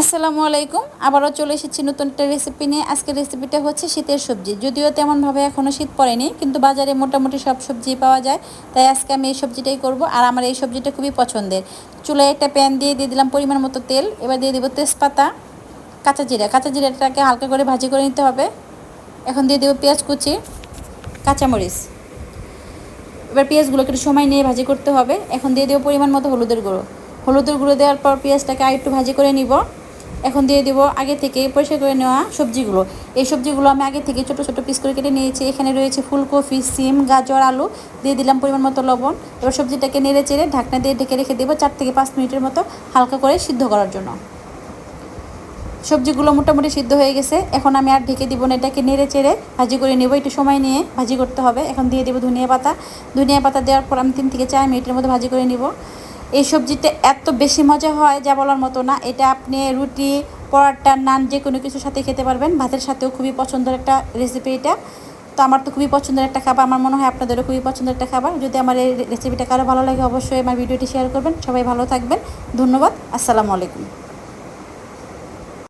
আসসালামু আলাইকুম। আবারও চলে এসেছি নতুন একটা রেসিপি নিয়ে। আজকের রেসিপিটা হচ্ছে শীতের সবজি। যদিও তেমনভাবে এখনও শীত পড়েনি, কিন্তু বাজারে মোটামুটি সব সবজি পাওয়া যায়। তাই আজকে আমি এই সবজিটাই করব, আর আমার এই সবজিটা খুবই পছন্দের। চুলায় একটা প্যান দিয়ে দিলাম পরিমাণ মতো তেল। এবার দিয়ে দেবো তেজপাতা, কাঁচা জিরা। কাঁচা জিরাটাকে হালকা করে ভাজি করে নিতে হবে। এখন দিয়ে দেবো পেঁয়াজ কুচি, কাঁচামরিচ। এবার পেঁয়াজগুলোকে একটু সময় নিয়ে ভাজি করতে হবে। এখন দিয়ে দেবো পরিমাণ মতো হলুদের গুঁড়ো। হলুদের গুঁড়ো দেওয়ার পর পেঁয়াজটাকে আর একটু ভাজি করে নিব। এখন দিয়ে দেবো আগে থেকে পরিষ্কার করে নেওয়া সবজিগুলো। এই সবজিগুলো আমি আগে থেকে ছোটো ছোটো পিস করে কেটে নিয়েছি। এখানে রয়েছে ফুলকপি, সিম, গাজর, আলু। দিয়ে দিলাম পরিমাণ মতো লবণ। এবার সবজিটাকে নেড়ে চেড়ে ঢাকনা দিয়ে ঢেকে রেখে দেবো 4 থেকে 5 মিনিটের মতো হালকা করে সিদ্ধ করার জন্য। সবজিগুলো মোটামুটি সিদ্ধ হয়ে গেছে। এখন আমি আর ঢেকে দিব না, এটাকে নেড়ে চেড়ে ভাজি করে নেব। একটু সময় নিয়ে ভাজি করতে হবে। এখন দিয়ে দেবো ধনিয়া পাতা। ধনিয়া পাতা দেওয়ার পর আমি 3 থেকে 4 মিনিটের মতো ভাজি করে নিব। এই সবজিটা এত বেশি মজা হয় যা বলার মতো না। এটা আপনি রুটি, পরোটা, নান যে কোনো কিছুর সাথে খেতে পারবেন। ভাতের সাথেও খুবই পছন্দের একটা রেসিপি এটা। তো আমার তো খুবই পছন্দের একটা খাবার, আমার মনে হয় আপনাদেরও খুবই পছন্দের একটা খাবার। যদি আমার এই রেসিপিটা কারো ভালো লাগে অবশ্যই আমার ভিডিওটি শেয়ার করবেন। সবাই ভালো থাকবেন। ধন্যবাদ। আসসালামু আলাইকুম।